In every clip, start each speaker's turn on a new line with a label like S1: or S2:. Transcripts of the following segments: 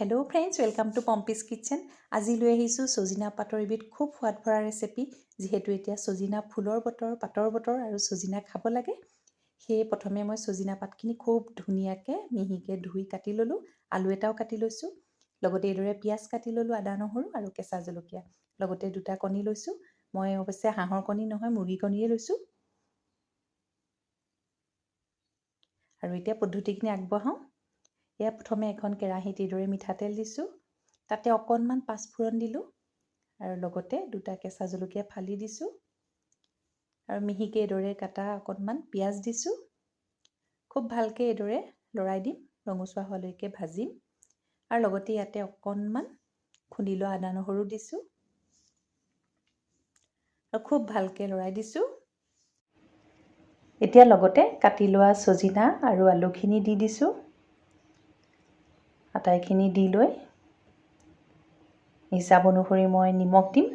S1: Hello' friends, welcome to Pompi's kitchen. আজি লৈ আহিছোঁ ছজিনা পাতৰ এবিধ খুব সোৱাদ ভৰা ৰেচিপি। যিহেতু এতিয়া ছজিনা ফুলৰ বতৰ, পাতৰ বতৰ আৰু ছজিনা খাব লাগে, সেয়ে প্ৰথমে মই ছজিনা পাতখিনি খুব ধুনীয়াকৈ মিহিকৈ ধুই কাটি ল'লোঁ। আলু এটাও কাটি লৈছোঁ। লগতে এইদৰে পিঁয়াজ কাটি ল'লোঁ, আদা নহৰু আৰু কেঁচা জলকীয়া। লগতে 2টা কণী লৈছোঁ। মই অৱশ্যে হাঁহৰ কণী নহয়, মুৰ্গী কণীয়ে লৈছোঁ। আৰু এতিয়া পদ্ধতিখিনি আগবঢ়াওঁ। এয়া প্ৰথমে এখন কেৰাহীত এইদৰে মিঠাতেল দিছোঁ। তাতে অকণমান পাঁচফোৰণ দিলোঁ আৰু লগতে 2টা কেঁচা জলকীয়া ফালি দিছোঁ আৰু মিহিকৈ এইদৰে কাটা অকণমান পিঁয়াজ দিছোঁ। খুব ভালকৈ এইদৰে লৰাই দিম, ৰঙচুৱা হোৱালৈকে ভাজিম। আৰু লগতে ইয়াতে অকণমান খুন্দি লোৱা আদা নহৰু দিছোঁ আৰু খুব ভালকৈ লৰাই দিছোঁ। এতিয়া লগতে কাটি লোৱা ছজিনা আৰু আলুখিনি দি দিছোঁ। আটাইখিনি দি লৈ হিচাপ অনুসৰি মই নিমখ দিম।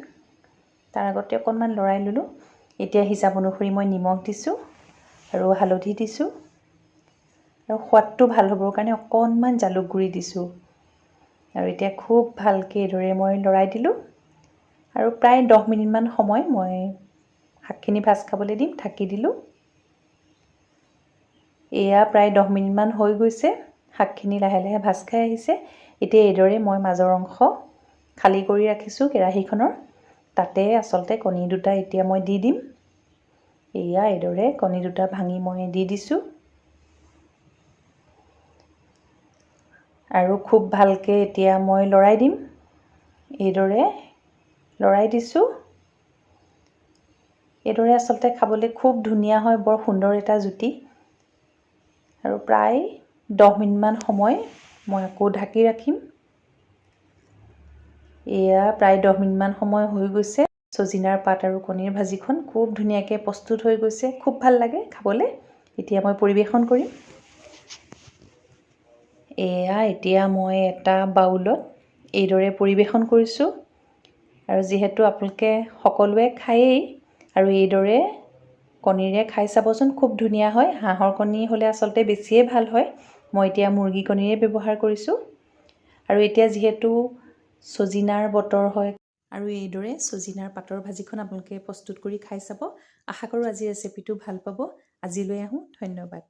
S1: তাৰ আগতে অকণমান লৰাই ল'লোঁ। এতিয়া হিচাপ অনুসৰি মই নিমখ দিছোঁ আৰু হালধি দিছোঁ আৰু সোৱাদটো ভাল হ'বৰ কাৰণে অকণমান জালুক গুড়ি দিছোঁ। আৰু এতিয়া খুব ভালকৈ এইদৰে মই লৰাই দিলোঁ আৰু প্ৰায় 10 মিনিটমান সময় মই শাকখিনি ভাজ খাবলৈ দিম, ঢাকি দিলোঁ। এয়া প্ৰায় 10 মিনিটমান হৈ গৈছে। শাকখিনি লাহে লাহে ভাজ খাই আহিছে। এতিয়া এইদৰে মই মাজৰ অংশ খালী কৰি ৰাখিছোঁ কেৰাহীখনৰ। তাতে আচলতে কণী 2টা এতিয়া মই দি দিম। এয়া এইদৰে কণী 2টা ভাঙি মই দি দিছোঁ আৰু খুব ভালকৈ এতিয়া মই লৰাই দিম। এইদৰে লৰাই দিছোঁ। এইদৰে আচলতে খাবলৈ খুব ধুনীয়া হয়, বৰ সুন্দৰ এটা জুতি। আৰু প্ৰায় 10 মিনিটমান সময় মই আকৌ ঢাকি ৰাখিম। এয়া প্ৰায় 10 মিনিটমান সময় হৈ গৈছে। ছজিনাৰ পাত আৰু কণীৰ ভাজিখন খুব ধুনীয়াকৈ প্ৰস্তুত হৈ গৈছে। খুব ভাল লাগে খাবলৈ। এতিয়া মই পৰিৱেশন কৰিম। এয়া এতিয়া মই এটা বাউলত এইদৰে পৰিৱেশন কৰিছোঁ। আৰু যিহেতু আপোনালোকে সকলোৱে খায়েই, আৰু এইদৰে কণীৰে খাই চাবচোন, খুব ধুনীয়া হয়। হাঁহৰ কণী হ'লে আচলতে বেছিয়ে ভাল হয়। মই এতিয়া মুৰ্গী কণীৰে ব্যৱহাৰ কৰিছোঁ। আৰু এতিয়া যিহেতু ছজিনাৰ বতৰ হয়, আৰু এইদৰে ছজিনাৰ পাতৰ ভাজিখন আপোনালোকে প্ৰস্তুত কৰি খাই চাব। আশা কৰোঁ আজি ৰেচিপিটো ভাল পাব। আজিলৈ আহোঁ। ধন্যবাদ।